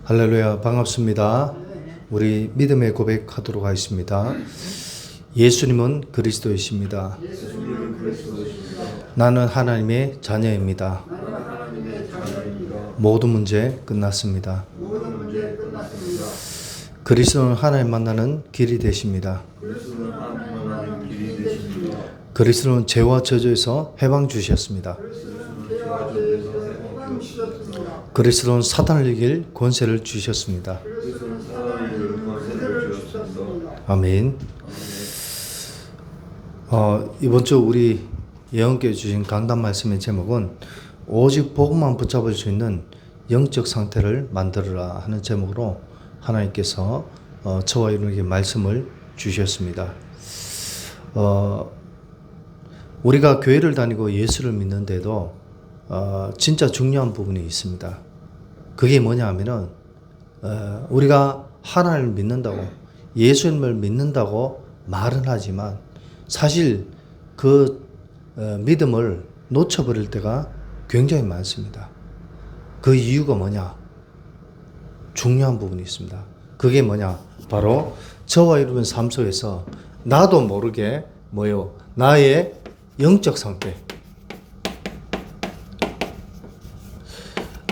할렐루야, 반갑습니다. 우리 믿음의 고백하도록 하겠습니다. 예수님은 그리스도이십니다. 나는 하나님의 자녀입니다. 모든 문제 끝났습니다. 그리스도는 하나님 만나는 길이 되십니다. 그리스도는 죄와 저주에서 해방 주셨습니다. 그리스도는 사탄을 이길 권세를 주셨습니다. 아멘. 이번 주 우리 예언께 주신 강단 말씀의 제목은 오직 복음만 붙잡을 수 있는 영적 상태를 만들어라 하는 제목으로 하나님께서 저와 여러분에게 말씀을 주셨습니다. 우리가 교회를 다니고 예수를 믿는데도 진짜 중요한 부분이 있습니다. 그게 뭐냐 하면은 우리가 하나님을 믿는다고 예수님을 믿는다고 말은 하지만 사실 그 믿음을 놓쳐버릴 때가 굉장히 많습니다. 그 이유가 뭐냐? 중요한 부분이 있습니다. 그게 뭐냐? 바로 저와 여러분 삶 속에서 나도 모르게 나의 영적 상태,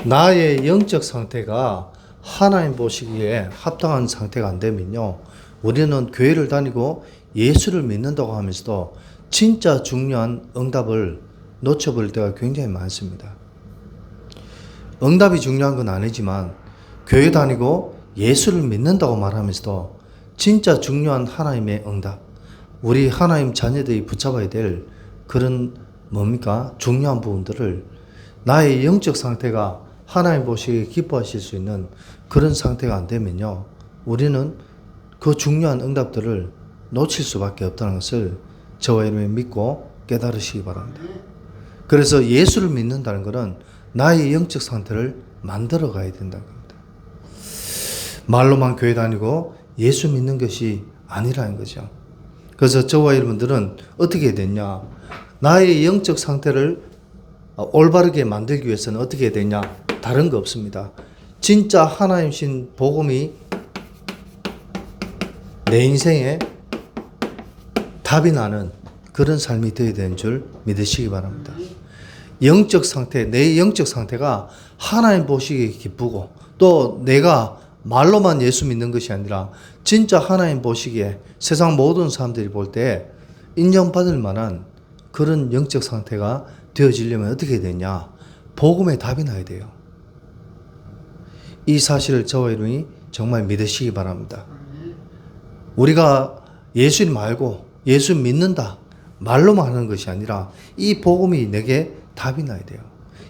나의 영적 상태가 하나님 보시기에 합당한 상태가 안 되면요, 우리는 교회를 다니고 예수를 믿는다고 하면서도 진짜 중요한 응답을 놓쳐버릴 때가 굉장히 많습니다. 응답이 중요한 건 아니지만 교회 다니고 예수를 믿는다고 말하면서도 진짜 중요한 하나님의 응답, 우리 하나님 자녀들이 붙잡아야 될 그런 중요한 부분들을 나의 영적 상태가 하나님 보시기에 기뻐하실 수 있는 그런 상태가 안 되면요, 우리는 그 중요한 응답들을 놓칠 수밖에 없다는 것을 저와 여러분이 믿고 깨달으시기 바랍니다. 그래서 예수를 믿는다는 것은 나의 영적 상태를 만들어 가야 된다는 겁니다. 말로만 교회 다니고 예수 믿는 것이 아니라는 거죠. 그래서 저와 여러분들은 어떻게 됐냐? 나의 영적 상태를 올바르게 만들기 위해서는 어떻게 해야 되냐? 다른 거 없습니다. 진짜 하나님신 복음이 내 인생에 답이 나는 그런 삶이 되어야 되는 줄 믿으시기 바랍니다. 영적 상태, 내 영적 상태가 하나님 보시기에 기쁘고 또 내가 말로만 예수 믿는 것이 아니라 진짜 하나님 보시기에 세상 모든 사람들이 볼 때 인정받을 만한 그런 영적 상태가 되어지려면 어떻게 해야 되냐? 복음의 답이 나야 돼요. 이 사실을 저와 여러분이 정말 믿으시기 바랍니다. 우리가 예수님 알고 예수 믿는다 말로만 하는 것이 아니라 이 복음이 내게 답이 나야 돼요.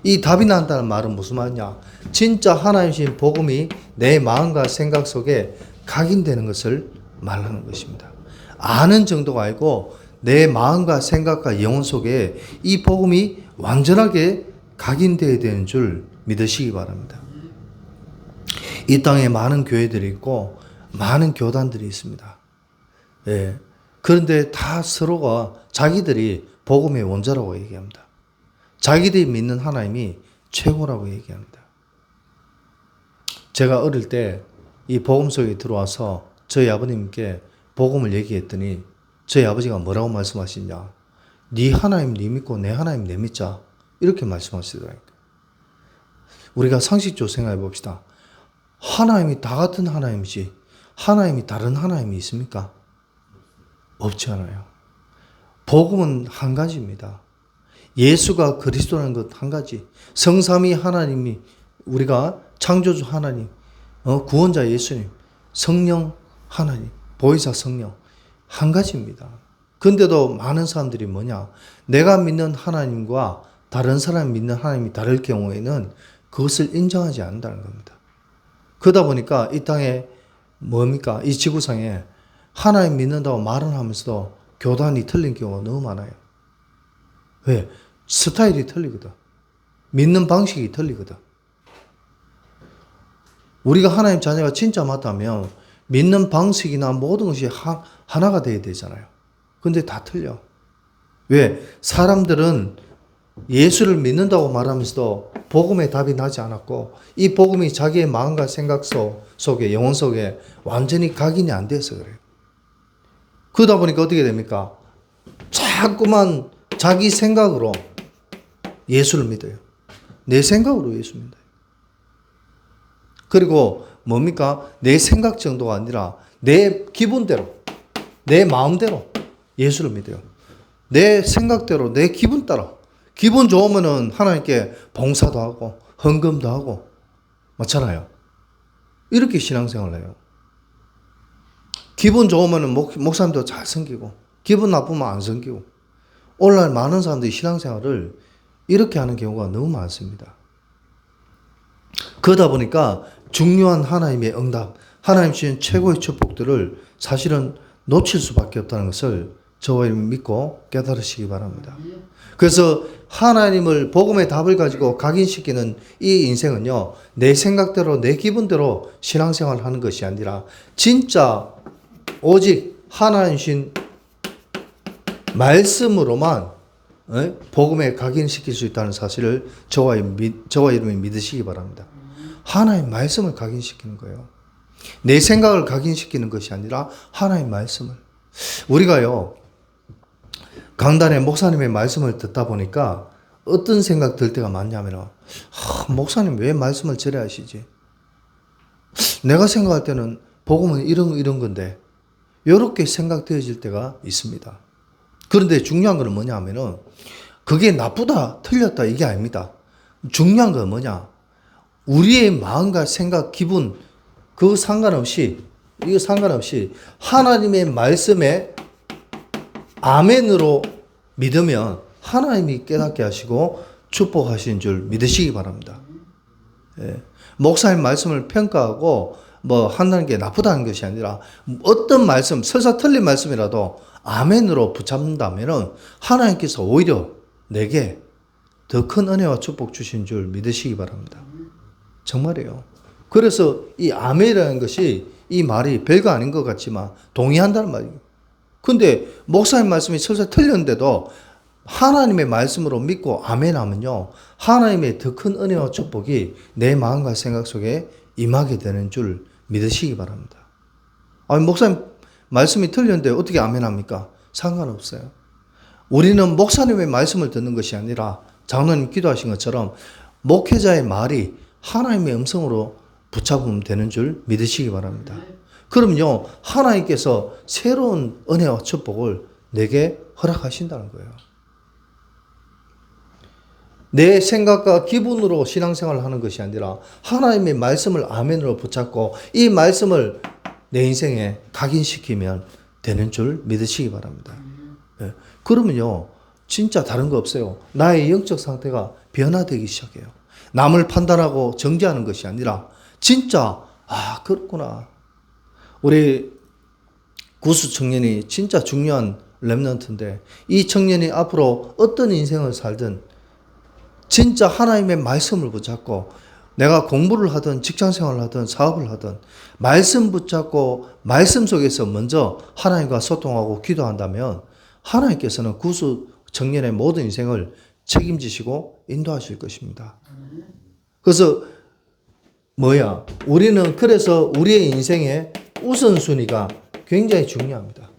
이 답이 난다는 말은 무슨 말이냐? 진짜 하나님신 복음이 내 마음과 생각 속에 각인되는 것을 말하는 것입니다. 아는 정도가 아니고 내 마음과 생각과 영혼 속에 이 복음이 완전하게 각인되어야 되는 줄 믿으시기 바랍니다. 이 땅에 많은 교회들이 있고 많은 교단들이 있습니다. 예. 그런데 다 서로가 자기들이 복음의 원자라고 얘기합니다. 자기들이 믿는 하나님이 최고라고 얘기합니다. 제가 어릴 때 이 복음 속에 들어와서 저희 아버님께 복음을 얘기했더니 저희 아버지가 뭐라고 말씀하시냐? 네 하나님 네 믿고 내 하나님 내 믿자, 이렇게 말씀하시더라고요. 우리가 상식적으로 생각해 봅시다. 하나님이 다 같은 하나님이지 하나님이 다른 하나님이 있습니까? 없지 않아요. 복음은 한 가지입니다. 예수가 그리스도라는 것 한 가지. 성삼위 하나님이, 우리가 창조주 하나님, 구원자 예수님, 성령 하나님, 보혜사 성령 한 가지입니다. 근데도 많은 사람들이 내가 믿는 하나님과 다른 사람이 믿는 하나님이 다를 경우에는 그것을 인정하지 않는다는 겁니다. 그러다 보니까 이 땅에 이 지구상에 하나님 믿는다고 말은 하면서도 교단이 틀린 경우가 너무 많아요. 왜? 스타일이 틀리거든. 믿는 방식이 틀리거든. 우리가 하나님 자녀가 진짜 맞다면 믿는 방식이나 모든 것이 하나가 돼야 되잖아요. 근데 다 틀려. 왜? 사람들은 예수를 믿는다고 말하면서도 복음의 답이 나지 않았고 이 복음이 자기의 마음과 생각 속에 영혼 속에 완전히 각인이 안 돼서 그래요. 그러다 보니까 어떻게 됩니까? 자꾸만 자기 생각으로 예수를 믿어요. 내 생각으로 예수 믿어요. 그리고 뭡니까? 내 생각 정도가 아니라 내 기분대로, 내 마음대로 예수를 믿어요. 내 생각대로, 내 기분 따라. 기분 좋으면은 하나님께 봉사도 하고, 헌금도 하고, 맞잖아요. 이렇게 신앙생활을 해요. 기분 좋으면은 목사님도 잘 섬기고, 기분 나쁘면 안 섬기고, 오늘날 많은 사람들이 신앙생활을 이렇게 하는 경우가 너무 많습니다. 그러다 보니까 중요한 하나님의 응답, 하나님 주신 최고의 축복들을 사실은 놓칠 수밖에 없다는 것을 저와 여러분 믿고 깨달으시기 바랍니다. 그래서 하나님을 복음의 답을 가지고 각인시키는 이 인생은요, 내 생각대로 내 기분대로 신앙생활을 하는 것이 아니라 진짜 오직 하나님 주신 말씀으로만 복음에 각인시킬 수 있다는 사실을 저와 여러분이 믿으시기 바랍니다. 하나님 말씀을 각인시키는 거예요. 내 생각을 각인시키는 것이 아니라 하나님 말씀을. 우리가요, 강단에 목사님의 말씀을 듣다 보니까 어떤 생각 들 때가 많냐면, 목사님 왜 말씀을 저래 하시지? 내가 생각할 때는 복음은 이런 건데, 이렇게 생각되어질 때가 있습니다. 그런데 중요한 건 뭐냐 하면은, 그게 나쁘다, 틀렸다, 이게 아닙니다. 중요한 건 뭐냐? 우리의 마음과 생각, 기분, 이거 상관없이 하나님의 말씀에 아멘으로 믿으면 하나님이 깨닫게 하시고 축복하신 줄 믿으시기 바랍니다. 예. 목사님 말씀을 평가하고 한다는 게 나쁘다는 것이 아니라 어떤 말씀, 설사 틀린 말씀이라도 아멘으로 붙잡는다면 하나님께서 오히려 내게 더 큰 은혜와 축복 주신 줄 믿으시기 바랍니다. 정말이에요. 그래서 이 아멘이라는 것이 이 말이 별거 아닌 것 같지만 동의한다는 말이에요. 근데 목사님 말씀이 설사 틀렸는데도 하나님의 말씀으로 믿고 아멘 하면요, 하나님의 더 큰 은혜와 축복이 내 마음과 생각 속에 임하게 되는 줄 믿으시기 바랍니다. 아니, 목사님 말씀이 틀렸는데 어떻게 아멘 합니까? 상관없어요. 우리는 목사님의 말씀을 듣는 것이 아니라 장로님 기도하신 것처럼 목회자의 말이 하나님의 음성으로 붙잡으면 되는 줄 믿으시기 바랍니다. 그럼요, 하나님께서 새로운 은혜와 축복을 내게 허락하신다는 거예요. 내 생각과 기분으로 신앙생활을 하는 것이 아니라 하나님의 말씀을 아멘으로 붙잡고 이 말씀을 내 인생에 각인시키면 되는 줄 믿으시기 바랍니다. 네. 그러면요, 진짜 다른 거 없어요. 나의 영적 상태가 변화되기 시작해요. 남을 판단하고 정죄하는 것이 아니라 진짜 그렇구나. 우리 구수 청년이 진짜 중요한 렘넌트인데 이 청년이 앞으로 어떤 인생을 살든 진짜 하나님의 말씀을 붙잡고 내가 공부를 하든 직장생활을 하든 사업을 하든 말씀 붙잡고 말씀 속에서 먼저 하나님과 소통하고 기도한다면 하나님께서는 구수 청년의 모든 인생을 책임지시고 인도하실 것입니다. 그래서 우리는 그래서 우리의 인생의 우선순위가 굉장히 중요합니다.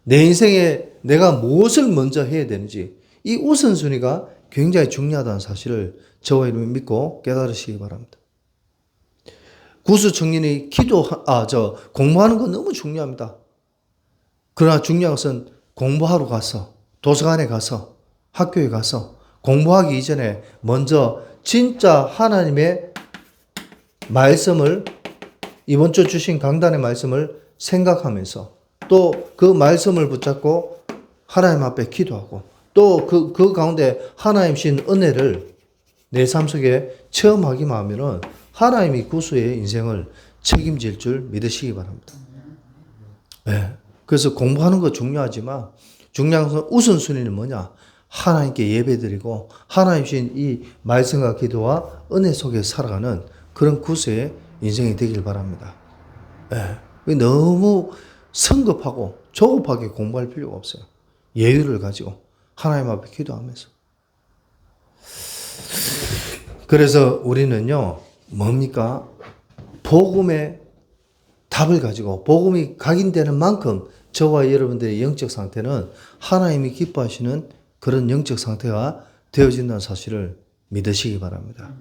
내 인생에 내가 무엇을 먼저 해야 되는지 이 우선순위가 굉장히 중요하다는 사실을 저와 여러분이 믿고 깨달으시기 바랍니다. 구수 청년이 공부하는 건 너무 중요합니다. 그러나 중요한 것은 공부하러 가서 도서관에 가서 학교에 가서 공부하기 이전에 먼저 진짜 하나님의 말씀을 이번 주 주신 강단의 말씀을 생각하면서 또 그 말씀을 붙잡고 하나님 앞에 기도하고 또 그 가운데 하나님 신 은혜를 내 삶 속에 체험하기만 하면은 하나님이 구수의 인생을 책임질 줄 믿으시기 바랍니다. 네. 그래서 공부하는 거 중요하지만 중요한 것은 우선순위는 뭐냐? 하나님께 예배드리고 하나님 신 이 말씀과 기도와 은혜 속에 살아가는 그런 구수의 인생이 되길 바랍니다. 네. 너무 성급하고 조급하게 공부할 필요가 없어요. 예의를 가지고 하나님 앞에 기도하면서. 그래서 우리는요, 뭡니까? 복음의 답을 가지고 복음이 각인되는 만큼 저와 여러분들의 영적 상태는 하나님이 기뻐하시는 그런 영적 상태가 되어진다는 사실을 믿으시기 바랍니다.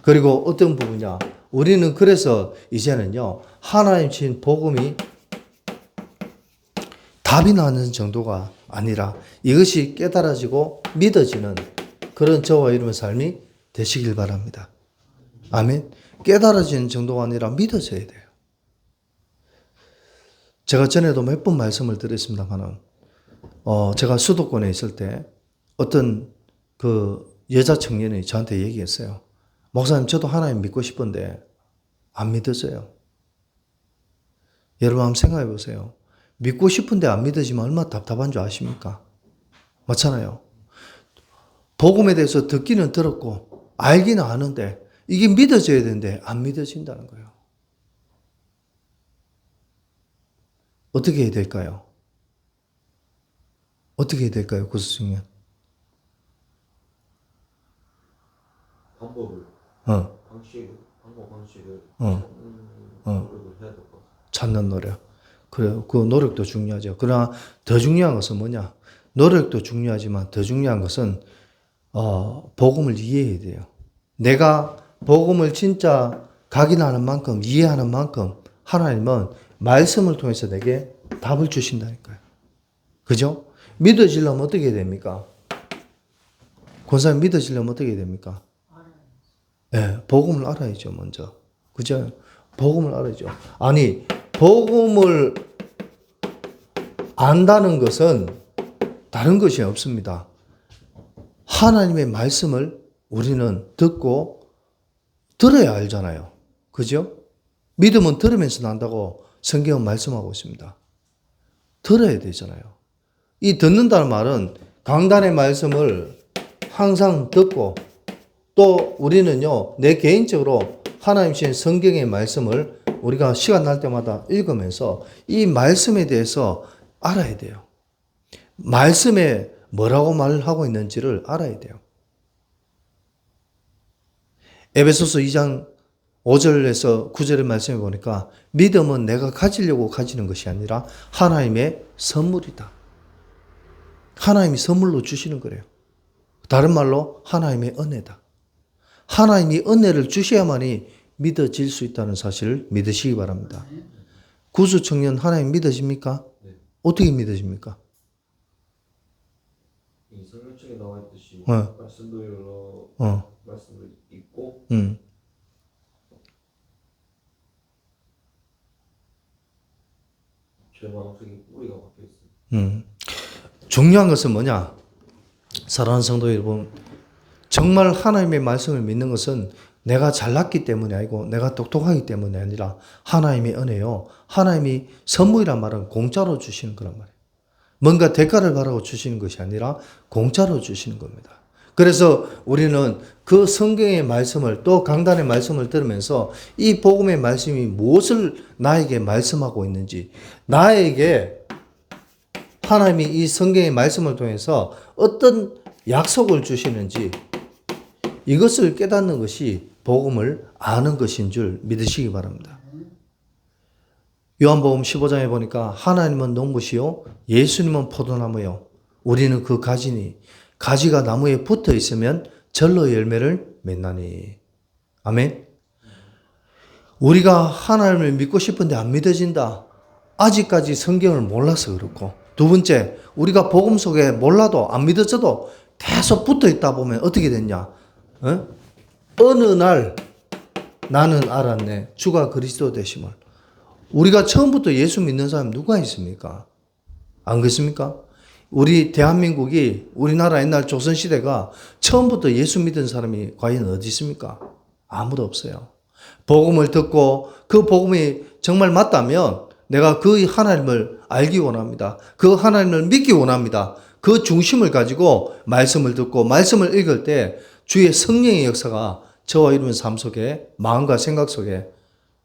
그리고 어떤 부분이냐? 우리는 그래서 이제는요, 하나님 주신 복음이 답이 나는 정도가 아니라 이것이 깨달아지고 믿어지는 그런 저와 여러분의 삶이 되시길 바랍니다. 아멘. 깨달아지는 정도가 아니라 믿어져야 돼요. 제가 전에도 몇 번 말씀을 드렸습니다만은, 제가 수도권에 있을 때 어떤 그 여자 청년이 저한테 얘기했어요. 목사님, 저도 하나님 믿고 싶은데 안 믿어져요. 여러분 한번 생각해 보세요. 믿고 싶은데 안 믿어지면 얼마나 답답한 줄 아십니까? 맞잖아요. 복음에 대해서 듣기는 들었고 알기는 아는데 이게 믿어져야 되는데 안 믿어진다는 거예요. 어떻게 해야 될까요? 어떻게 해야 될까요, 구수증년? 방법을 방식을 노력을 해야 될 것 같아요. 찾는 노력. 그래요. 그 노력도 중요하죠. 그러나 더 중요한 것은 뭐냐? 노력도 중요하지만 더 중요한 것은 복음을 이해해야 돼요. 내가 복음을 진짜 각인하는 만큼, 이해하는 만큼 하나님은 말씀을 통해서 내게 답을 주신다니까요. 그죠? 믿어지려면 어떻게 해야 됩니까? 권사님, 믿어지려면 어떻게 해야 됩니까? 네, 복음을 알아야죠, 먼저. 그죠? 복음을 알아야죠. 아니, 복음을 안다는 것은 다른 것이 없습니다. 하나님의 말씀을 우리는 듣고 들어야 알잖아요. 그죠? 믿음은 들으면서 난다고 성경은 말씀하고 있습니다. 들어야 되잖아요. 이 듣는다는 말은 강단의 말씀을 항상 듣고 또 우리는요, 내 개인적으로 하나님 주신 성경의 말씀을 우리가 시간 날 때마다 읽으면서 이 말씀에 대해서 알아야 돼요. 말씀에 뭐라고 말을 하고 있는지를 알아야 돼요. 에베소서 2장 5절에서 9절의 말씀에 보니까 믿음은 내가 가지려고 가지는 것이 아니라 하나님의 선물이다. 하나님이 선물로 주시는 거래요. 다른 말로 하나님의 은혜다. 하나님이 은혜를 주셔야만이 믿어질 수 있다는 사실을 믿으시기 바랍니다. 구수 청년 하나님 믿어집니까? 네. 어떻게 믿어집니까? 이 성경책에 나와 있듯이 말씀도 여러 말씀을 읽고 제 마음속에 뿌리가 박혀 있어요. 중요한 것은 뭐냐? 사랑하는 성도 여러분, 정말 하나님의 말씀을 믿는 것은 내가 잘났기 때문이 아니고 내가 똑똑하기 때문이 아니라 하나님의 은혜요. 하나님이 선물이란 말은 공짜로 주시는 거란 말이에요. 뭔가 대가를 바라고 주시는 것이 아니라 공짜로 주시는 겁니다. 그래서 우리는 그 성경의 말씀을 또 강단의 말씀을 들으면서 이 복음의 말씀이 무엇을 나에게 말씀하고 있는지, 나에게 하나님이 이 성경의 말씀을 통해서 어떤 약속을 주시는지 이것을 깨닫는 것이 복음을 아는 것인 줄 믿으시기 바랍니다. 요한복음 15장에 보니까 하나님은 농부시요 예수님은 포도나무요 우리는 그 가지니 가지가 나무에 붙어 있으면 절로 열매를 맺나니. 아멘. 우리가 하나님을 믿고 싶은데 안 믿어진다. 아직까지 성경을 몰라서 그렇고, 두 번째, 우리가 복음 속에 몰라도 안 믿어져도 계속 붙어 있다 보면 어떻게 됐냐? 어느 날 나는 알았네. 주가 그리스도 되심을. 우리가 처음부터 예수 믿는 사람 누가 있습니까? 안 그렇습니까? 우리 대한민국이, 우리나라 옛날 조선시대가 처음부터 예수 믿은 사람이 과연 어디 있습니까? 아무도 없어요. 복음을 듣고 그 복음이 정말 맞다면 내가 그 하나님을 알기 원합니다. 그 하나님을 믿기 원합니다. 그 중심을 가지고 말씀을 듣고 말씀을 읽을 때 주의 성령의 역사가 저와 여러분 삶 속에, 마음과 생각 속에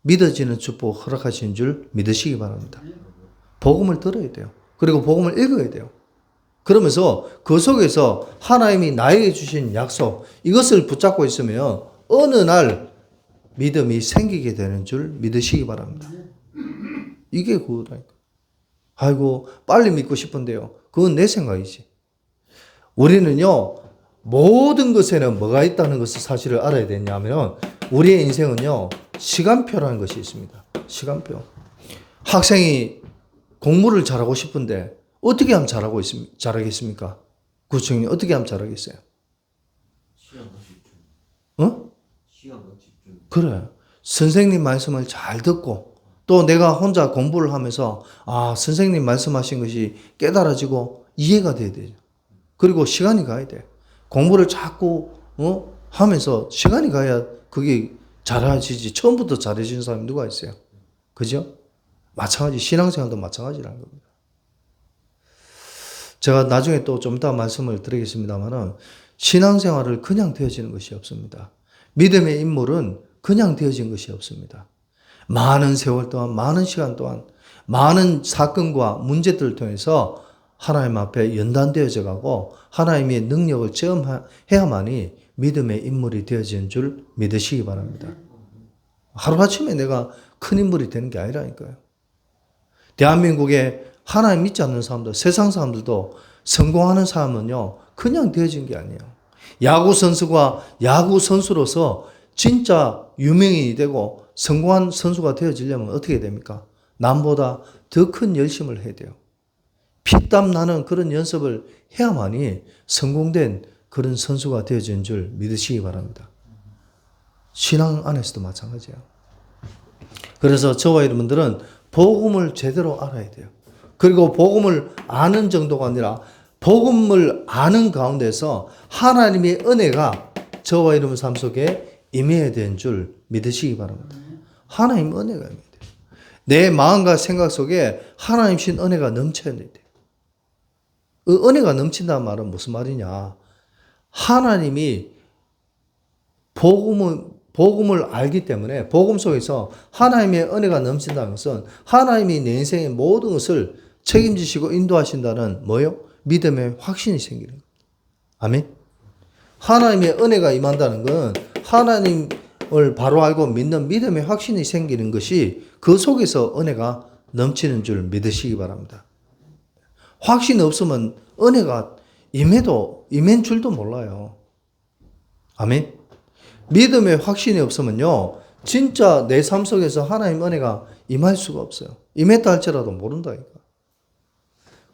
믿어지는 축복 허락하신 줄 믿으시기 바랍니다. 복음을 들어야 돼요. 그리고 복음을 읽어야 돼요. 그러면서 그 속에서 하나님이 나에게 주신 약속, 이것을 붙잡고 있으면 어느 날 믿음이 생기게 되는 줄 믿으시기 바랍니다. 이게 그거다니까. 아이고, 빨리 믿고 싶은데요. 그건 내 생각이지. 우리는요, 모든 것에는 뭐가 있다는 것을 사실을 알아야 되냐면, 우리의 인생은요, 시간표라는 것이 있습니다. 시간표. 학생이 공부를 잘하고 싶은데, 어떻게 하면 잘하겠습니까? 구청이 어떻게 하면 잘하겠어요? 시간과 집중. 어? 시간과 집중. 그래. 선생님 말씀을 잘 듣고, 또 내가 혼자 공부를 하면서, 아, 선생님 말씀하신 것이 깨달아지고 이해가 돼야 되죠. 그리고 시간이 가야 돼. 공부를 자꾸, 하면서 시간이 가야 그게 잘해지지. 처음부터 잘해지는 사람이 누가 있어요? 그죠? 마찬가지, 신앙생활도 마찬가지라는 겁니다. 제가 나중에 또 좀 이따 말씀을 드리겠습니다만은, 신앙생활을 그냥 되어지는 것이 없습니다. 믿음의 인물은 그냥 되어진 것이 없습니다. 많은 세월 동안, 많은 시간 동안, 많은 사건과 문제들을 통해서 하나님 앞에 연단되어져 가고 하나님의 능력을 체험해야만이 믿음의 인물이 되어지는 줄 믿으시기 바랍니다. 하루아침에 내가 큰 인물이 되는 게 아니라니까요. 대한민국에 하나님 믿지 않는 사람들, 세상 사람들도 성공하는 사람은요, 그냥 되어진 게 아니에요. 야구 선수가 야구 선수로서 진짜 유명인이 되고 성공한 선수가 되어지려면 어떻게 됩니까? 남보다 더 큰 열심을 해야 돼요. 피땀 나는 그런 연습을 해야만이 성공된 그런 선수가 되어진 줄 믿으시기 바랍니다. 신앙 안에서도 마찬가지예요. 그래서 저와 여러분들은 복음을 제대로 알아야 돼요. 그리고 복음을 아는 정도가 아니라 복음을 아는 가운데서 하나님의 은혜가 저와 여러분 삶 속에 임해야 되는 줄 믿으시기 바랍니다. 하나님 은혜가 임해야 돼요. 내 마음과 생각 속에 하나님 신 은혜가 넘쳐야 돼요. 은혜가 넘친다는 말은 무슨 말이냐? 하나님이 복음을 알기 때문에 복음 속에서 하나님의 은혜가 넘친다는 것은 하나님이 내 인생의 모든 것을 책임지시고 인도하신다는 뭐요? 믿음의 확신이 생기는 겁니다. 아멘. 하나님의 은혜가 임한다는 건 하나님을 바로 알고 믿는 믿음의 확신이 생기는 것이 그 속에서 은혜가 넘치는 줄 믿으시기 바랍니다. 확신이 없으면 은혜가 임한 줄도 몰라요. 아멘. 믿음의 확신이 없으면요, 진짜 내 삶 속에서 하나님 은혜가 임할 수가 없어요. 임했다 할지라도 모른다니까.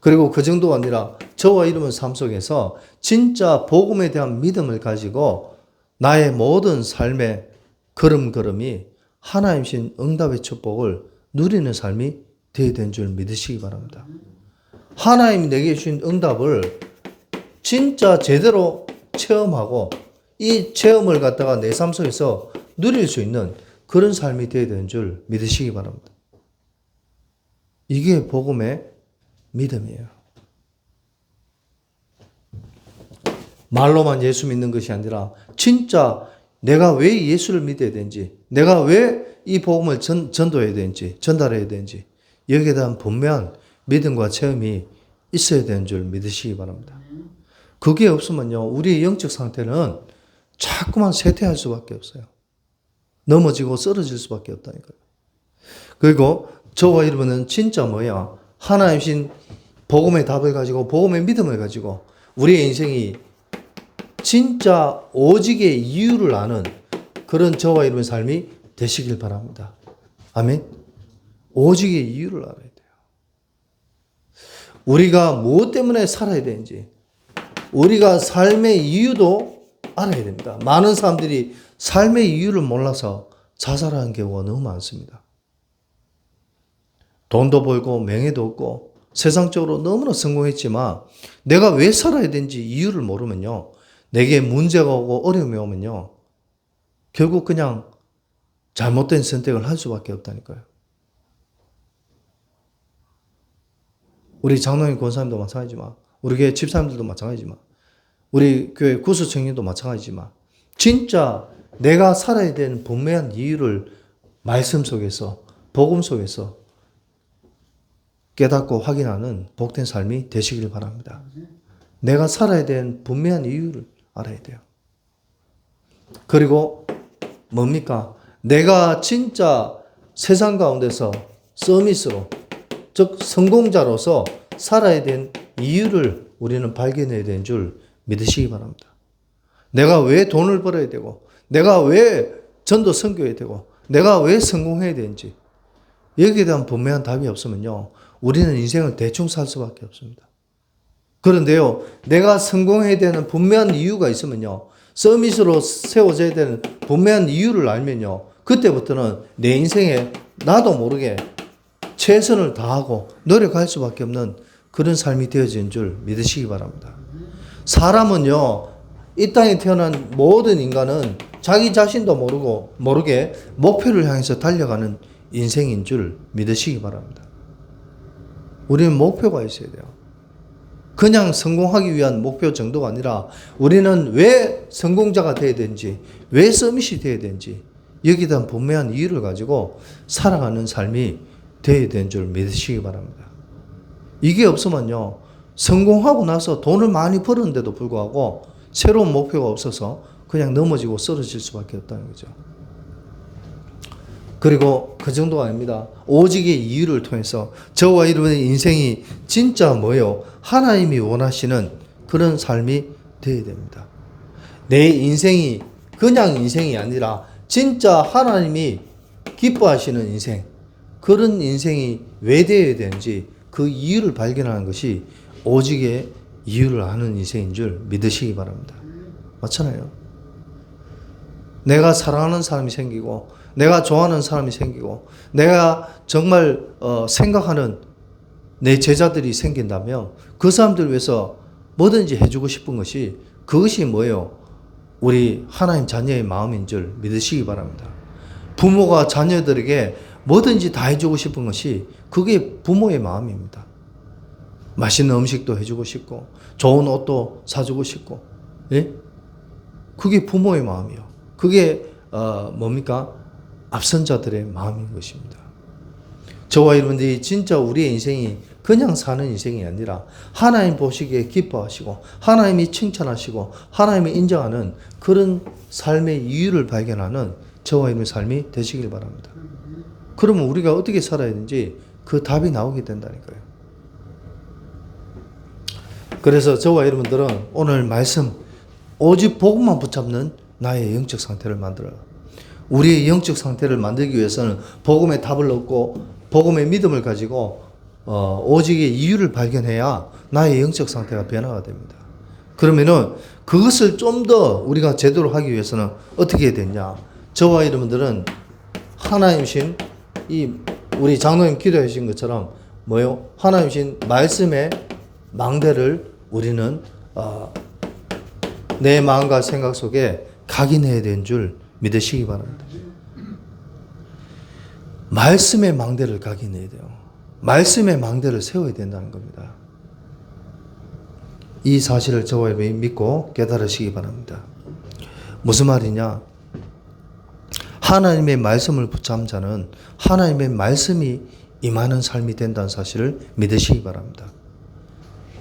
그리고 그 정도가 아니라 저와 여러분 삶 속에서 진짜 복음에 대한 믿음을 가지고 나의 모든 삶의 걸음걸음이 하나님신 응답의 축복을 누리는 삶이 되어야 되는 줄 믿으시기 바랍니다. 하나님이 내게 주신 응답을 진짜 제대로 체험하고 이 체험을 갖다가 내 삶 속에서 누릴 수 있는 그런 삶이 되어야 되는 줄 믿으시기 바랍니다. 이게 복음의 믿음이에요. 말로만 예수 믿는 것이 아니라 진짜 내가 왜 예수를 믿어야 되는지, 내가 왜 이 복음을 전도해야 되는지, 전달해야 되는지 여기에 대한 분명한 믿음과 체험이 있어야 되는 줄 믿으시기 바랍니다. 그게 없으면요, 우리의 영적 상태는 자꾸만 쇠퇴할 수밖에 없어요. 넘어지고 쓰러질 수밖에 없다니까요. 그리고 저와 여러분은 진짜 뭐야? 하나님신 복음의 답을 가지고 복음의 믿음을 가지고 우리의 인생이 진짜 오직의 이유를 아는 그런 저와 여러분 삶이 되시길 바랍니다. 아멘. 오직의 이유를 알아야 돼요. 우리가 무엇 때문에 살아야 되는지, 우리가 삶의 이유도 알아야 됩니다. 많은 사람들이 삶의 이유를 몰라서 자살하는 경우가 너무 많습니다. 돈도 벌고 명예도 얻고 세상적으로 너무나 성공했지만 내가 왜 살아야 되는지 이유를 모르면요, 내게 문제가 오고 어려움이 오면요, 결국 그냥 잘못된 선택을 할 수밖에 없다니까요. 우리 장로님 권사님도 마찬가지지만, 우리 교회 집사님들도 마찬가지지만, 우리 교회 구수청년도 마찬가지지만, 진짜 내가 살아야 되는 분명한 이유를 말씀 속에서, 복음 속에서 깨닫고 확인하는 복된 삶이 되시길 바랍니다. 내가 살아야 되는 분명한 이유를 알아야 돼요. 그리고 뭡니까? 내가 진짜 세상 가운데서 서밋으로, 즉 성공자로서 살아야 되는 이유를 우리는 발견해야 되는 줄 믿으시기 바랍니다. 내가 왜 돈을 벌어야 되고, 내가 왜 전도 선교해야 되고, 내가 왜 성공해야 되는지 여기에 대한 분명한 답이 없으면요, 우리는 인생을 대충 살 수밖에 없습니다. 그런데요, 내가 성공해야 되는 분명한 이유가 있으면요, 서밋으로 세워져야 되는 분명한 이유를 알면요, 그때부터는 내 인생에 나도 모르게 최선을 다하고 노력할 수밖에 없는 그런 삶이 되어진 줄 믿으시기 바랍니다. 사람은요, 이 땅에 태어난 모든 인간은 자기 자신도 모르게 목표를 향해서 달려가는 인생인 줄 믿으시기 바랍니다. 우리는 목표가 있어야 돼요. 그냥 성공하기 위한 목표 정도가 아니라 우리는 왜 성공자가 되어야 되는지, 왜 서밋이 되어야 되는지 여기에 대한 분명한 이유를 가지고 살아가는 삶이 되어야 되는 줄 믿으시기 바랍니다. 이게 없으면요, 성공하고 나서 돈을 많이 벌었는데도 불구하고 새로운 목표가 없어서 그냥 넘어지고 쓰러질 수밖에 없다는 거죠. 그리고 그 정도가 아닙니다. 오직의 이유를 통해서 저와 여러분의 인생이 진짜 뭐예요? 하나님이 원하시는 그런 삶이 되어야 됩니다. 내 인생이 그냥 인생이 아니라 진짜 하나님이 기뻐하시는 인생, 그런 인생이 왜 되어야 되는지 그 이유를 발견하는 것이 오직의 이유를 아는 인생인 줄 믿으시기 바랍니다. 맞잖아요. 내가 사랑하는 사람이 생기고, 내가 좋아하는 사람이 생기고, 내가 정말 생각하는 내 제자들이 생긴다면 그 사람들 위해서 뭐든지 해주고 싶은 것이, 그것이 뭐예요? 우리 하나님 자녀의 마음인 줄 믿으시기 바랍니다. 부모가 자녀들에게 뭐든지 다 해주고 싶은 것이 그게 부모의 마음입니다. 맛있는 음식도 해주고 싶고, 좋은 옷도 사주고 싶고, 예? 그게 부모의 마음이요. 그게 뭡니까? 앞선자들의 마음인 것입니다. 저와 여러분들이 진짜 우리의 인생이 그냥 사는 인생이 아니라 하나님 보시기에 기뻐하시고, 하나님이 칭찬하시고, 하나님이 인정하는 그런 삶의 이유를 발견하는 저와 여러분의 삶이 되시길 바랍니다. 그러면 우리가 어떻게 살아야 되는지 그 답이 나오게 된다니까요. 그래서 저와 여러분들은 오늘 말씀, 오직 복음만 붙잡는 나의 영적 상태를 만들어라. 우리의 영적 상태를 만들기 위해서는 복음의 답을 얻고 복음의 믿음을 가지고 오직의 이유를 발견해야 나의 영적 상태가 변화가 됩니다. 그러면은 그것을 좀 더 우리가 제대로 하기 위해서는 어떻게 해야 되냐? 저와 여러분들은 하나님신 이 우리 장로님 기도해 주신 것처럼 뭐요? 하나님신 말씀의 망대를 우리는 내 마음과 생각 속에 각인해야 되는 줄 믿으시기 바랍니다. 말씀의 망대를 각인해야 돼요. 말씀의 망대를 세워야 된다는 겁니다. 이 사실을 저와 여러분이 믿고 깨달으시기 바랍니다. 무슨 말이냐? 하나님의 말씀을 붙잡은 자는 하나님의 말씀이 임하는 삶이 된다는 사실을 믿으시기 바랍니다.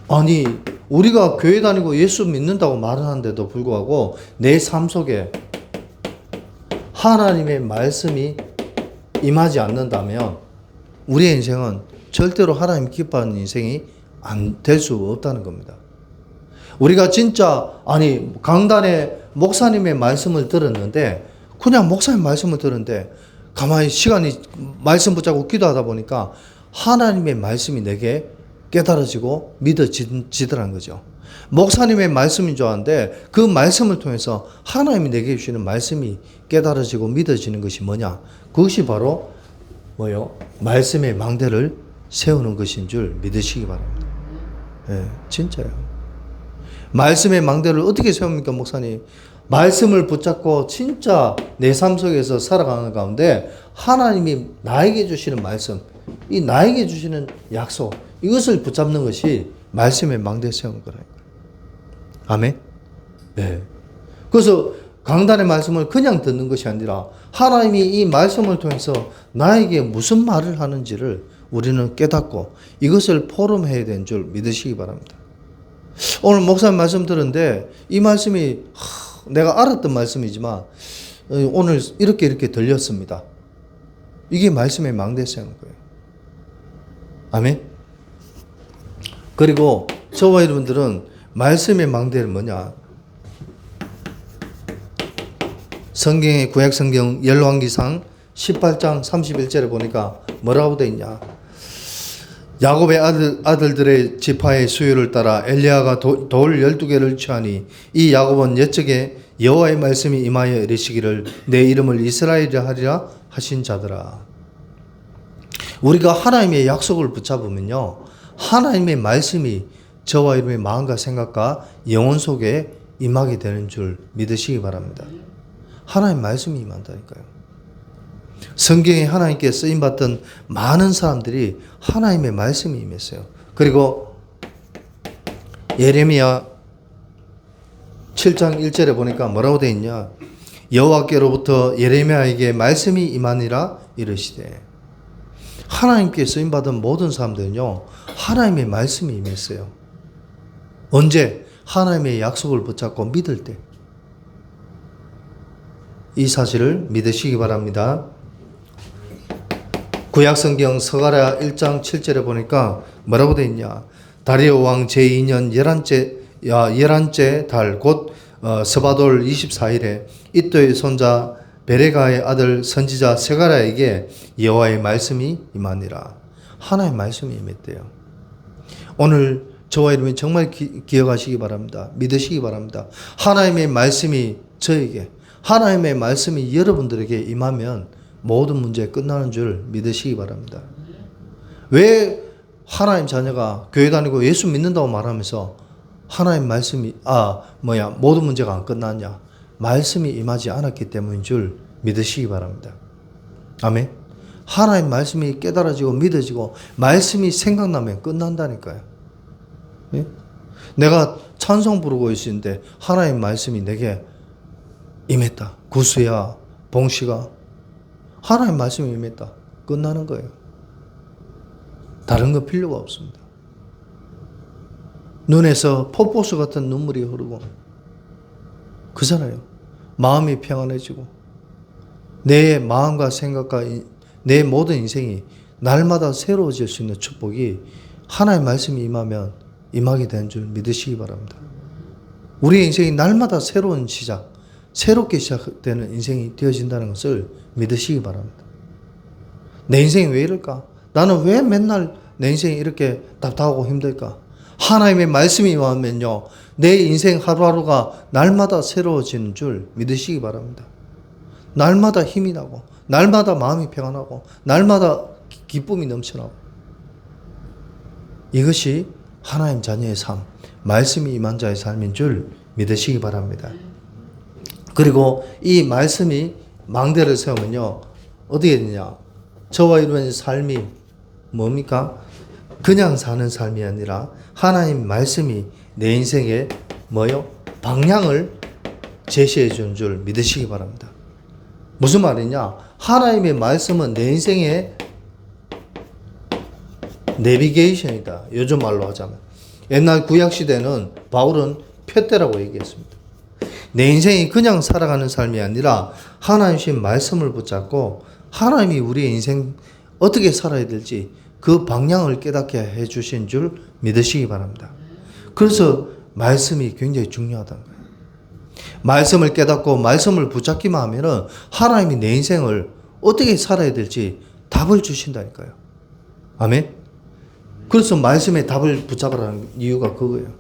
아니, 우리가 교회 다니고 예수 믿는다고 말하는데도 불구하고 내 삶 속에 하나님의 말씀이 임하지 않는다면 우리의 인생은 절대로 하나님 기뻐하는 인생이 안 될 수 없다는 겁니다. 우리가 진짜 강단에 목사님의 말씀을 들었는데, 그냥 목사님 말씀을 들었는데 가만히 시간이 말씀 붙잡고 기도하다 보니까 하나님의 말씀이 내게 깨달아지고 믿어지더라는 거죠. 목사님의 말씀인 줄 아는데 그 말씀을 통해서 하나님이 내게 주시는 말씀이 깨달아지고 믿어지는 것이 뭐냐? 그것이 바로 뭐요? 말씀의 망대를 세우는 것인 줄 믿으시기 바랍니다. 예, 진짜요. 말씀의 망대를 어떻게 세웁니까, 목사님? 말씀을 붙잡고 진짜 내 삶 속에서 살아가는 가운데 하나님이 나에게 주시는 말씀, 이 나에게 주시는 약속, 이것을 붙잡는 것이 말씀의 망대에 세우는 거라니까요. 아멘? 네. 그래서 강단의 말씀을 그냥 듣는 것이 아니라 하나님이 이 말씀을 통해서 나에게 무슨 말을 하는지를 우리는 깨닫고 이것을 포럼해야 되는 줄 믿으시기 바랍니다. 오늘 목사님 말씀 들었는데 이 말씀이 내가 알았던 말씀이지만 오늘 이렇게 들렸습니다. 이게 말씀의 망대성인 거예요. 아멘. 그리고 저와 여러분들은 말씀의 망대는 뭐냐? 성경의 구약 성경 열왕기상 18장 31절에 보니까 뭐라고 되어 있냐? 야곱의 아들들의 지파의 수요를 따라 엘리야가 돌 12개를 취하니 이 야곱은 옛적에 여호와의 말씀이 임하여 이르시기를 내 이름을 이스라엘이라 하리라 하신 자더라. 우리가 하나님의 약속을 붙잡으면요, 하나님의 말씀이 저와 여러분의 마음과 생각과 영혼 속에 임하게 되는 줄 믿으시기 바랍니다. 하나님 말씀이 임한다니까요. 성경에 하나님께 쓰임받던 많은 사람들이 하나님의 말씀이 임했어요. 그리고 예레미야 7장 1절에 보니까 뭐라고 되어 있냐? 여호와께로부터 예레미야에게 말씀이 임하니라 이르시되. 하나님께 쓰임받은 모든 사람들은요, 하나님의 말씀이 임했어요. 언제? 하나님의 약속을 붙잡고 믿을 때. 이 사실을 믿으시기 바랍니다. 구약성경 스가랴 1장 7절에 보니까 뭐라고 되어 있냐? 다리오 왕 제2년 11째 달 곧 스바돌 24일에 이또의 손자 베레가의 아들 선지자 스가랴에게 여호와의 말씀이 임하니라. 하나님의 말씀이 임했대요. 오늘 저와 여러분이 정말 기억하시기 바랍니다. 믿으시기 바랍니다. 하나님의 말씀이 저에게, 하나님의 말씀이 여러분들에게 임하면 모든 문제 끝나는 줄 믿으시기 바랍니다. 왜 하나님 자녀가 교회 다니고 예수 믿는다고 말하면서 하나님 말씀이 모든 문제가 안 끝났냐? 말씀이 임하지 않았기 때문인 줄 믿으시기 바랍니다. 아멘. 하나님 말씀이 깨달아지고 믿어지고 말씀이 생각나면 끝난다니까요. 예? 내가 찬송 부르고 있는데 하나님 말씀이 내게 임했다. 구수야, 봉씨가 하나님 말씀이 임했다. 끝나는 거예요. 다른 거 필요가 없습니다. 눈에서 폭포수 같은 눈물이 흐르고 그잖아요. 마음이 평안해지고 내 마음과 생각과 내 모든 인생이 날마다 새로워질 수 있는 축복이 하나님의 말씀이 임하면 임하게 되는 줄 믿으시기 바랍니다. 우리의 인생이 날마다 새로운 시작, 새롭게 시작되는 인생이 되어진다는 것을 믿으시기 바랍니다. 내 인생이 왜 이럴까? 나는 왜 맨날 내 인생이 이렇게 답답하고 힘들까? 하나님의 말씀이 임하면요, 내 인생 하루하루가 날마다 새로워지는 줄 믿으시기 바랍니다. 날마다 힘이 나고, 날마다 마음이 평안하고, 날마다 기쁨이 넘쳐나고. 이것이 하나님 자녀의 삶, 말씀이 임한 자의 삶인 줄 믿으시기 바랍니다. 그리고 이 말씀이 망대를 세우면요, 어떻게 되냐? 저와 여러분의 삶이 뭡니까? 그냥 사는 삶이 아니라 하나님 말씀이 내 인생에 방향을 제시해 주는 줄 믿으시기 바랍니다. 무슨 말이냐? 하나님의 말씀은 내 인생의 내비게이션이다. 요즘 말로 하자면. 옛날 구약시대는 바울은 표대라고 얘기했습니다. 내 인생이 그냥 살아가는 삶이 아니라 하나님의 말씀을 붙잡고 하나님이 우리의 인생 어떻게 살아야 될지 그 방향을 깨닫게 해주신 줄 믿으시기 바랍니다. 그래서 말씀이 굉장히 중요하다는 거예요. 말씀을 깨닫고 말씀을 붙잡기만 하면은 하나님이 내 인생을 어떻게 살아야 될지 답을 주신다니까요. 아멘. 그래서 말씀의 답을 붙잡으라는 이유가 그거예요.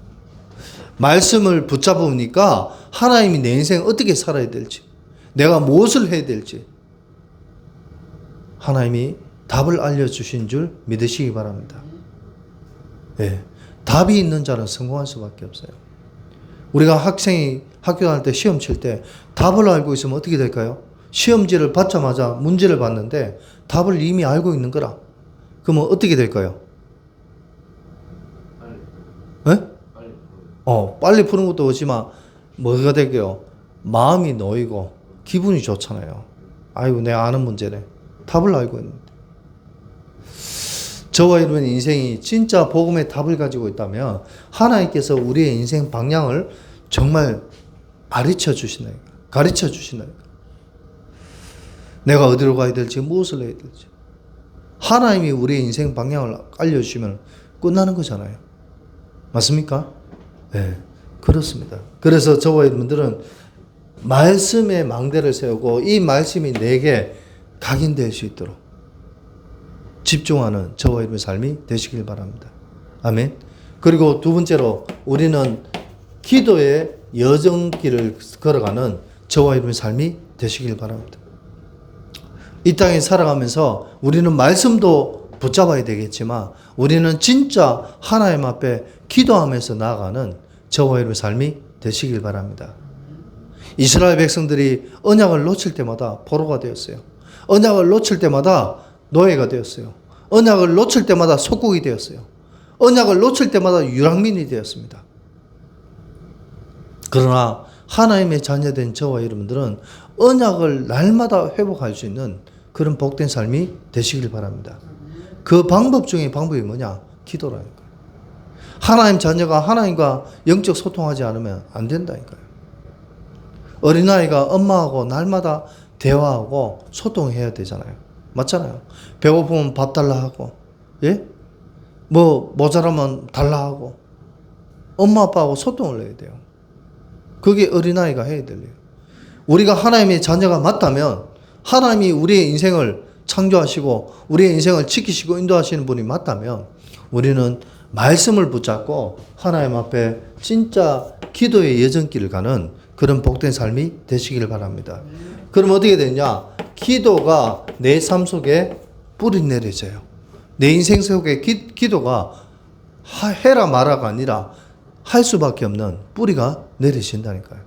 말씀을 붙잡으니까 하나님이 내 인생 어떻게 살아야 될지, 내가 무엇을 해야 될지 하나님이 답을 알려주신 줄 믿으시기 바랍니다. 네. 답이 있는 자는 성공할 수밖에 없어요. 우리가 학생이 학교 다닐 때 시험 칠 때 답을 알고 있으면 어떻게 될까요? 시험지를 받자마자 문제를 봤는데 답을 이미 알고 있는 거라. 그러면 어떻게 될까요? 네? 빨리 푸는 것도 오지만 뭐가 될게요? 마음이 놓이고 기분이 좋잖아요. 아이고, 내가 아는 문제네. 답을 알고 있는데. 저와 여러분의 인생이 진짜 복음의 답을 가지고 있다면 하나님께서 우리의 인생 방향을 정말 가르쳐 주신다니까. 가르쳐 주신다니까. 내가 어디로 가야 될지, 무엇을 해야 될지. 하나님이 우리의 인생 방향을 알려주시면 끝나는 거잖아요. 맞습니까? 네, 그렇습니다. 그래서 저와 여러분들은 말씀의 망대를 세우고 이 말씀이 내게 각인될 수 있도록 집중하는 저와 여러분의 삶이 되시길 바랍니다. 아멘. 그리고 두 번째로 우리는 기도의 여정길을 걸어가는 저와 여러분의 삶이 되시길 바랍니다. 이 땅에 살아가면서 우리는 말씀도 붙잡아야 되겠지만 우리는 진짜 하나님 앞에 기도하면서 나아가는 저와 여러분의 삶이 되시길 바랍니다. 이스라엘 백성들이 언약을 놓칠 때마다 포로가 되었어요. 언약을 놓칠 때마다 노예가 되었어요. 언약을 놓칠 때마다 속국이 되었어요. 언약을 놓칠 때마다 유랑민이 되었습니다. 그러나 하나님의 자녀된 저와 여러분들은 언약을 날마다 회복할 수 있는 그런 복된 삶이 되시길 바랍니다. 그 방법 중에 방법이 뭐냐? 기도라니까요. 하나님 자녀가 하나님과 영적 소통하지 않으면 안 된다니까요. 어린아이가 엄마하고 날마다 대화하고 소통해야 되잖아요. 맞잖아요. 배고프면 밥 달라 하고, 예? 뭐 모자라면 달라 하고, 엄마 아빠하고 소통을 해야 돼요. 그게 어린아이가 해야 될 일이에요. 우리가 하나님의 자녀가 맞다면 하나님이 우리의 인생을 창조하시고 우리의 인생을 지키시고 인도하시는 분이 맞다면 우리는 말씀을 붙잡고 하나님 앞에 진짜 기도의 여정길을 가는 그런 복된 삶이 되시길 바랍니다. 그럼 어떻게 되냐? 기도가 내 삶 속에 뿌리 내려져요. 내 인생 속에 기도가 해라 마라가 아니라 할 수밖에 없는 뿌리가 내리신다니까요.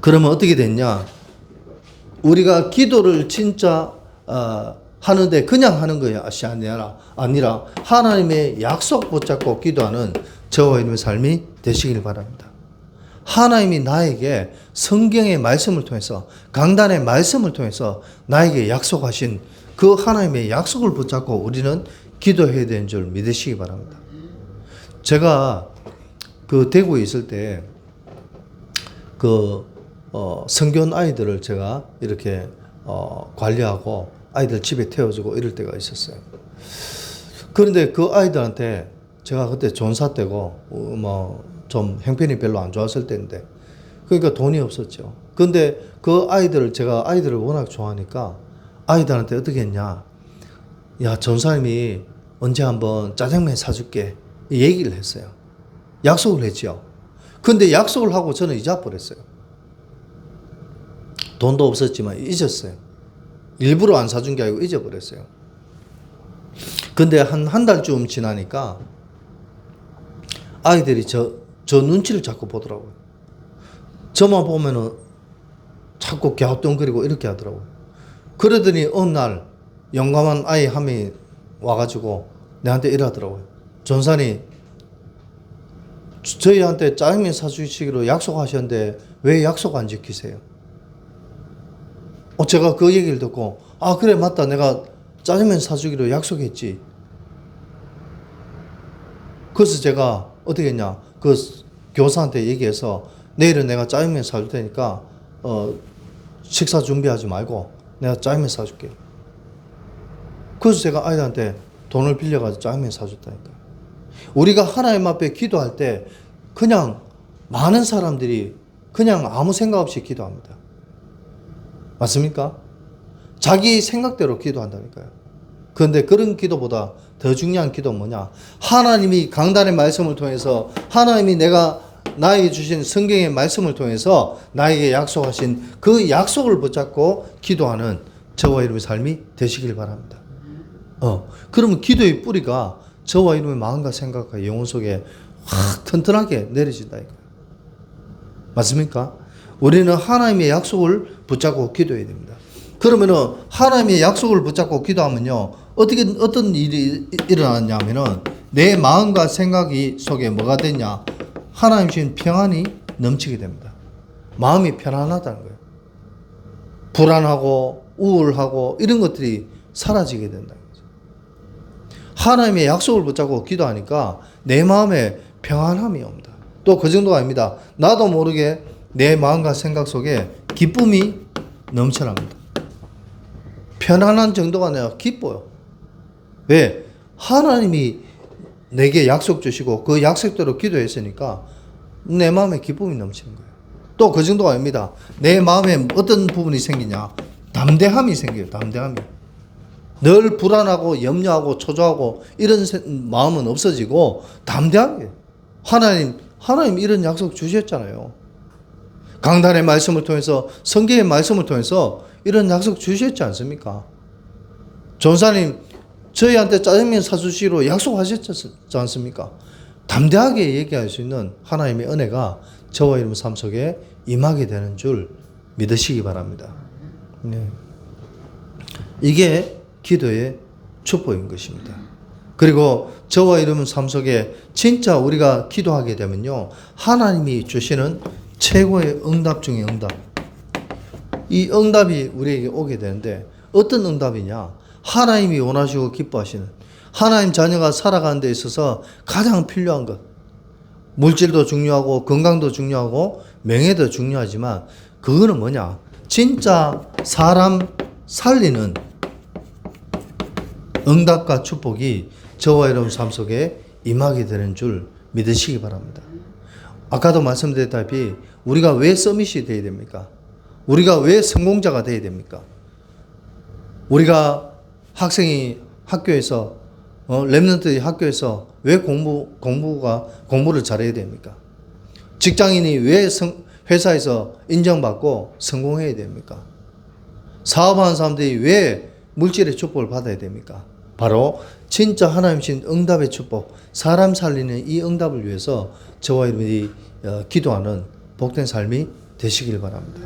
그러면 어떻게 됐냐? 우리가 기도를 진짜 하는데 그냥 하는 것이 아니라 하나님의 약속 붙잡고 기도하는 저와 여러분의 삶이 되시길 바랍니다. 하나님이 나에게 성경의 말씀을 통해서 강단의 말씀을 통해서 나에게 약속하신 그 하나님의 약속을 붙잡고 우리는 기도해야 되는 줄 믿으시기 바랍니다. 제가 그 대구에 있을 때 성견 아이들을 제가 이렇게 관리하고 아이들 집에 태워주고 이럴 때가 있었어요. 그런데 그 아이들한테 제가 그때 전사 때고 좀 형편이 별로 안 좋았을 때인데 그러니까 돈이 없었죠. 근데 그 아이들을 제가 아이들을 워낙 좋아하니까 아이들한테 어떻게 했냐? 야, 전사님이 언제 한번 짜장면 사줄게 얘기를 했어요. 약속을 했죠. 근데 약속을 하고 저는 잊어버렸어요. 돈도 없었지만 잊었어요. 일부러 안 사준 게 아니고 잊어버렸어요. 근데 한 달쯤 지나니까 아이들이 저 눈치를 자꾸 보더라고요. 저만 보면은 자꾸 갸우뚱거리고 이렇게 하더라고요. 그러더니 어느 날 영감한 아이 한 명이 와가지고 내한테 이러더라고요. 전사님, 저희한테 짜장면 사주시기로 약속하셨는데 왜 약속 안 지키세요? 제가 그 얘기를 듣고 그래 맞다, 내가 짜장면 사주기로 약속했지. 그래서 제가 어떻게 했냐, 그 교사한테 얘기해서 내일은 내가 짜장면 사줄 테니까 식사 준비하지 말고 내가 짜장면 사줄게. 그래서 제가 아이들한테 돈을 빌려가지고 짜장면 사줬다니까. 우리가 하나님 앞에 기도할 때 그냥 많은 사람들이 그냥 아무 생각 없이 기도합니다. 맞습니까? 자기 생각대로 기도한다니까요. 그런데 그런 기도보다 더 중요한 기도는 뭐냐? 하나님이 강단의 말씀을 통해서 하나님이 나에게 주신 성경의 말씀을 통해서 나에게 약속하신 그 약속을 붙잡고 기도하는 저와 여러분의 삶이 되시길 바랍니다. 그러면 기도의 뿌리가 저와 여러분의 마음과 생각과 영혼 속에 확 튼튼하게 내려진다니까요. 맞습니까? 우리는 하나님의 약속을 붙잡고 기도해야 됩니다. 그러면은 하나님의 약속을 붙잡고 기도하면요, 어떤 일이 일어났냐면은 내 마음과 생각이 속에 뭐가 됐냐? 하나님 주신 평안이 넘치게 됩니다. 마음이 편안하다는 거예요. 불안하고 우울하고 이런 것들이 사라지게 된다는 거죠. 하나님의 약속을 붙잡고 기도하니까 내 마음에 평안함이 옵니다. 또 그 정도가 아닙니다. 나도 모르게 내 마음과 생각 속에 기쁨이 넘쳐납니다. 편안한 정도가 내가 기뻐요. 왜? 하나님이 내게 약속 주시고 그 약속대로 기도했으니까 내 마음에 기쁨이 넘치는 거예요. 또 그 정도가 아닙니다. 내 마음에 어떤 부분이 생기냐? 담대함이 생겨요. 담대함이. 늘 불안하고 염려하고 초조하고 이런 마음은 없어지고 담대하게. 하나님 이런 약속 주셨잖아요. 강단의 말씀을 통해서 성경의 말씀을 통해서 이런 약속 주셨지 않습니까? 전사님 저희한테 짜장면 사주시기로 약속하셨지 않습니까? 담대하게 얘기할 수 있는 하나님의 은혜가 저와 여러분 삶 속에 임하게 되는 줄 믿으시기 바랍니다. 네. 이게 기도의 축복인 것입니다. 그리고 저와 여러분 삶 속에 진짜 우리가 기도하게 되면요, 하나님이 주시는 최고의 응답 중에 응답. 이 응답이 우리에게 오게 되는데 어떤 응답이냐? 하나님이 원하시고 기뻐하시는 하나님 자녀가 살아가는 데 있어서 가장 필요한 것. 물질도 중요하고 건강도 중요하고 명예도 중요하지만 그거는 뭐냐? 진짜 사람 살리는 응답과 축복이 저와 여러분 삶 속에 임하게 되는 줄 믿으시기 바랍니다. 아까도 말씀드렸다시피 우리가 왜 서밋이 되어야 됩니까? 우리가 왜 성공자가 되어야 됩니까? 우리가 학생이 학교에서 랩런트들이 학교에서 왜 공부를 잘해야 됩니까? 직장인이 왜 회사에서 인정받고 성공해야 됩니까? 사업하는 사람들이 왜 물질의 축복을 받아야 됩니까? 바로 진짜 하나님 주신 응답의 축복, 사람 살리는 이 응답을 위해서 저와 여러분이 기도하는 복된 삶이 되시길 바랍니다.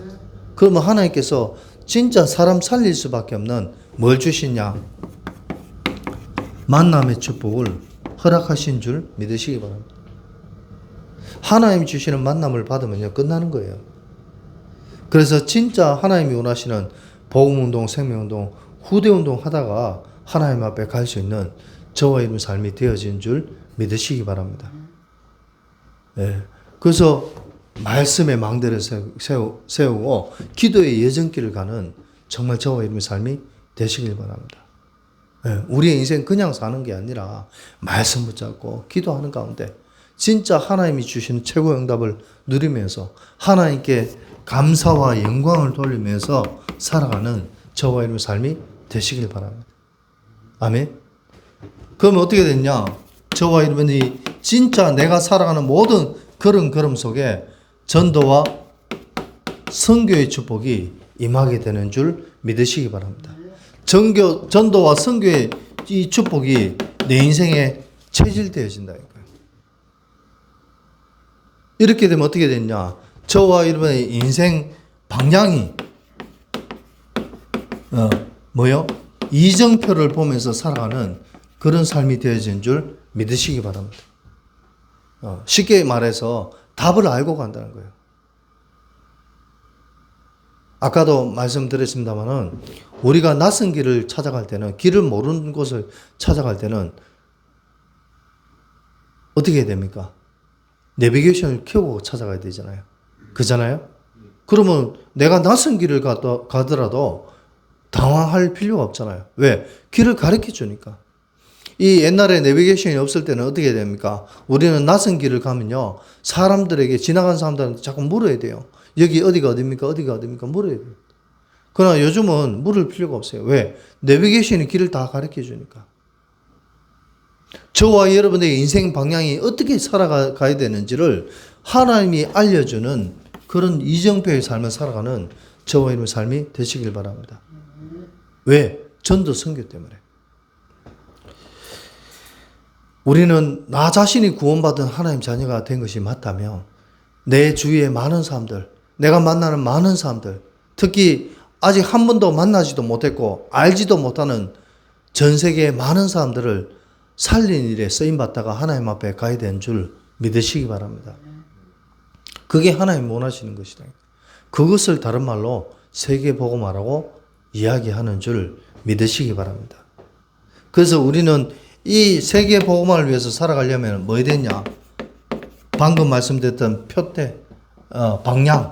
그러면 하나님께서 진짜 사람 살릴 수밖에 없는 뭘 주시냐? 만남의 축복을 허락하신 줄 믿으시기 바랍니다. 하나님 주시는 만남을 받으면요, 끝나는 거예요. 그래서 진짜 하나님이 원하시는 복음운동, 생명운동, 후대운동 하다가 하나님 앞에 갈 수 있는 저와 여러분 삶이 되어진 줄 믿으시기 바랍니다. 네. 그래서 말씀의 망대를 세우고 기도의 예정길을 가는 정말 저와 여러분 삶이 되시길 바랍니다. 네. 우리의 인생 그냥 사는 게 아니라 말씀 붙잡고 기도하는 가운데 진짜 하나님이 주시는 최고의 응답을 누리면서 하나님께 감사와 영광을 돌리면서 살아가는 저와 여러분 삶이 되시길 바랍니다. 아멘. 그러면 어떻게 됐냐? 저와 여러분이 진짜 내가 살아가는 모든 걸음 속에 전도와 선교의 축복이 임하게 되는 줄 믿으시기 바랍니다. 전도와 선교의 이 축복이 내 인생에 체질되어진다니까요. 이렇게 되면 어떻게 됐냐? 저와 여러분의 인생 방향이 이정표를 보면서 살아가는 그런 삶이 되어진 줄 믿으시기 바랍니다. 쉽게 말해서 답을 알고 간다는 거예요. 아까도 말씀드렸습니다만은 우리가 낯선 길을 찾아갈 때는, 길을 모르는 곳을 찾아갈 때는 어떻게 해야 됩니까? 내비게이션을 켜고 찾아가야 되잖아요. 그잖아요? 그러면 내가 낯선 길을 가더라도 당황할 필요가 없잖아요. 왜? 길을 가르쳐 주니까. 이 옛날에 내비게이션이 없을 때는 어떻게 해야 됩니까? 우리는 낯선 길을 가면요, 사람들에게, 지나간 사람들한테 자꾸 물어야 돼요. 여기 어디가 어딥니까? 어디가 어딥니까? 물어야 돼요. 그러나 요즘은 물을 필요가 없어요. 왜? 내비게이션이 길을 다 가르쳐 주니까. 저와 여러분의 인생 방향이 어떻게 살아가야 되는지를 하나님이 알려주는 그런 이정표의 삶을 살아가는 저와 여러분의 삶이 되시길 바랍니다. 왜? 전도 선교 때문에. 우리는 나 자신이 구원받은 하나님 자녀가 된 것이 맞다면 내 주위에 많은 사람들, 내가 만나는 많은 사람들, 특히 아직 한 번도 만나지도 못했고 알지도 못하는 전 세계의 많은 사람들을 살린 일에 쓰임받다가 하나님 앞에 가야 되는 줄 믿으시기 바랍니다. 그게 하나님 원하시는 것이다. 그것을 다른 말로 세계복음화라고 이야기하는 줄 믿으시기 바랍니다. 그래서 우리는 이 세계 복음화를 위해서 살아가려면 뭐 해야 되냐? 방금 말씀드렸던 표대, 방향.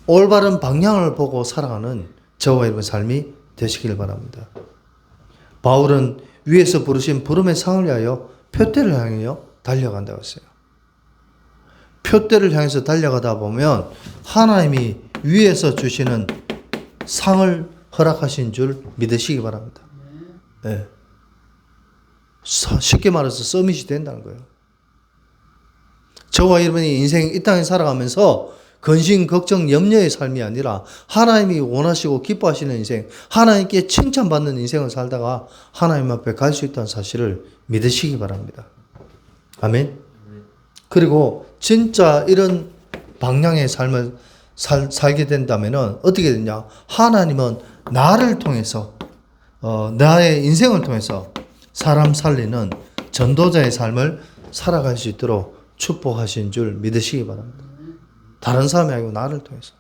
올바른 방향을 보고 살아가는 저와 여러분의 삶이 되시길 바랍니다. 바울은 위에서 부르신 부름의 상을 위하여 표대를 향하여 달려간다고 했어요. 표대를 향해서 달려가다 보면 하나님이 위에서 주시는 상을 허락하신 줄 믿으시기 바랍니다. 네. 쉽게 말해서 서밋이 된다는 거예요. 저와 여러분이 인생 이 땅에 살아가면서 근심, 걱정, 염려의 삶이 아니라 하나님이 원하시고 기뻐하시는 인생, 하나님께 칭찬받는 인생을 살다가 하나님 앞에 갈 수 있다는 사실을 믿으시기 바랍니다. 아멘. 그리고 진짜 이런 방향의 삶을 살게 된다면 어떻게 되냐? 하나님은 나를 통해서 나의 인생을 통해서 사람 살리는 전도자의 삶을 살아갈 수 있도록 축복하신 줄 믿으시기 바랍니다. 다른 사람이 아니고 나를 통해서.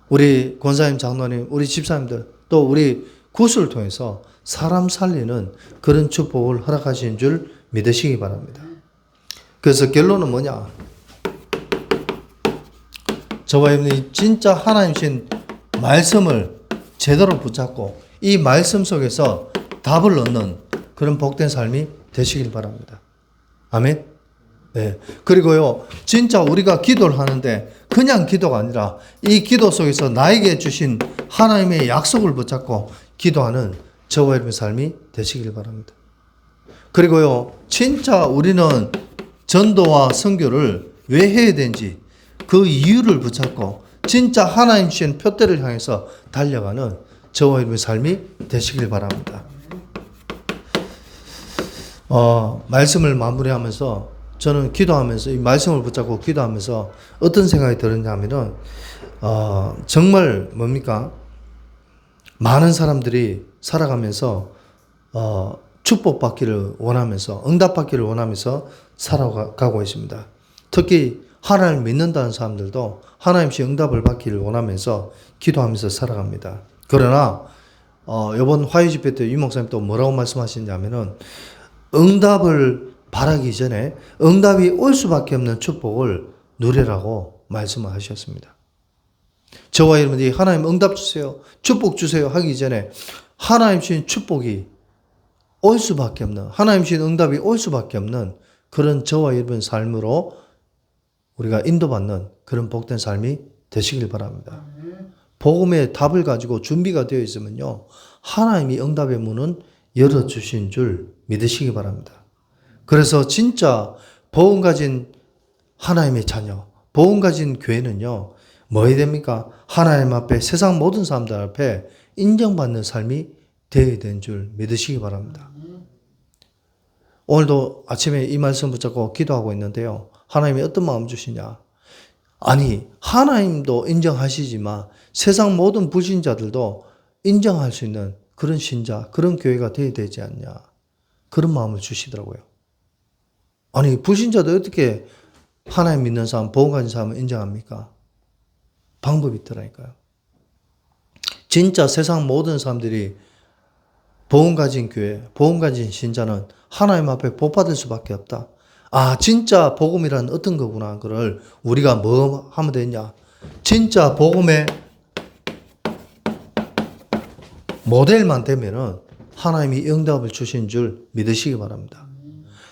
우리 권사님, 장로님, 우리 집사님들, 또 우리 구슬을 통해서 사람 살리는 그런 축복을 허락하신 줄 믿으시기 바랍니다. 그래서 결론은 뭐냐? 저와 여러분이 진짜 하나님 주신 말씀을 제대로 붙잡고 이 말씀 속에서 답을 얻는 그런 복된 삶이 되시길 바랍니다. 아멘. 네. 그리고요, 진짜 우리가 기도를 하는데 그냥 기도가 아니라 이 기도 속에서 나에게 주신 하나님의 약속을 붙잡고 기도하는 저와 여러분의 삶이 되시길 바랍니다. 그리고요, 진짜 우리는 전도와 선교를 왜 해야 되는지 그 이유를 붙잡고 진짜 하나님 주신 표대를 향해서 달려가는 저와 여러분의 삶이 되시길 바랍니다. 말씀을 마무리하면서 저는 기도하면서 이 말씀을 붙잡고 기도하면서 어떤 생각이 들었냐면은 정말 뭡니까? 많은 사람들이 살아가면서 축복받기를 원하면서 응답받기를 원하면서 살아가고 있습니다. 특히 하나님을 믿는다는 사람들도 하나님께 응답을 받기를 원하면서 기도하면서 살아갑니다. 그러나 이번 화요 집회 때 유 목사님 또 뭐라고 말씀하시냐면은 응답을 바라기 전에 응답이 올 수밖에 없는 축복을 누리라고 말씀을 하셨습니다. 저와 여러분이 하나님 응답 주세요, 축복 주세요 하기 전에 하나님 주신 축복이 올 수밖에 없는, 하나님 주신 응답이 올 수밖에 없는 그런 저와 여러분 삶으로 우리가 인도받는 그런 복된 삶이 되시길 바랍니다. 복음의 답을 가지고 준비가 되어 있으면요, 하나님이 응답의 문은 열어주신 줄 믿으시기 바랍니다. 그래서 진짜 복음 가진 하나님의 자녀, 복음 가진 교회는요, 뭐 해야 됩니까? 하나님 앞에, 세상 모든 사람들 앞에 인정받는 삶이 되어야 되는 줄 믿으시기 바랍니다. 오늘도 아침에 이 말씀 붙잡고 기도하고 있는데요, 하나님이 어떤 마음 주시냐? 아니, 하나님도 인정하시지만 세상 모든 불신자들도 인정할 수 있는 그런 신자, 그런 교회가 되어야 되지 않냐, 그런 마음을 주시더라고요. 아니, 불신자도 어떻게 하나님 믿는 사람, 복음 가진 사람을 인정합니까? 방법이 있더라니까요. 진짜 세상 모든 사람들이 복음 가진 교회, 복음 가진 신자는 하나님 앞에 복 받을 수밖에 없다. 아, 진짜 복음이란 어떤 거구나. 그걸 우리가 뭐 하면 되냐? 진짜 복음의 모델만 되면은 하나님이 응답을 주신 줄 믿으시기 바랍니다.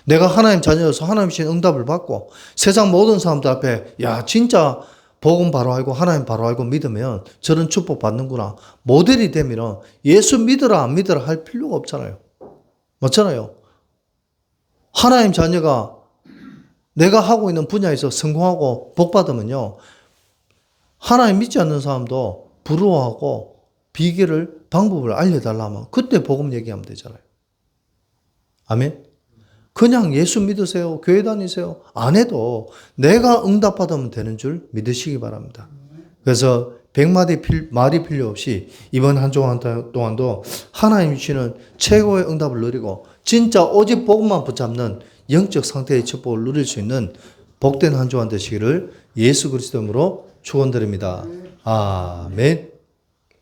내가 하나님 자녀여서 하나님 주신 응답을 받고 세상 모든 사람들 앞에 야, 진짜 복음 바로 알고 하나님 바로 알고 믿으면 저런 축복 받는구나, 모델이 되면 예수 믿으라 안 믿으라 할 필요가 없잖아요. 맞잖아요. 하나님 자녀가 내가 하고 있는 분야에서 성공하고 복 받으면요, 하나님 믿지 않는 사람도 부러워하고 비결을, 방법을 알려달라면 그때 복음 얘기하면 되잖아요. 아멘. 그냥 예수 믿으세요, 교회 다니세요 안 해도 내가 응답받으면 되는 줄 믿으시기 바랍니다. 그래서 100마디 말이 필요 없이 이번 한 주간 동안도 하나님 주시는 최고의 응답을 누리고 진짜 오직 복음만 붙잡는 영적 상태의 축복을 누릴 수 있는 복된 한 주간 되시기를 예수 그리스도 이름으로 축원드립니다. 아멘.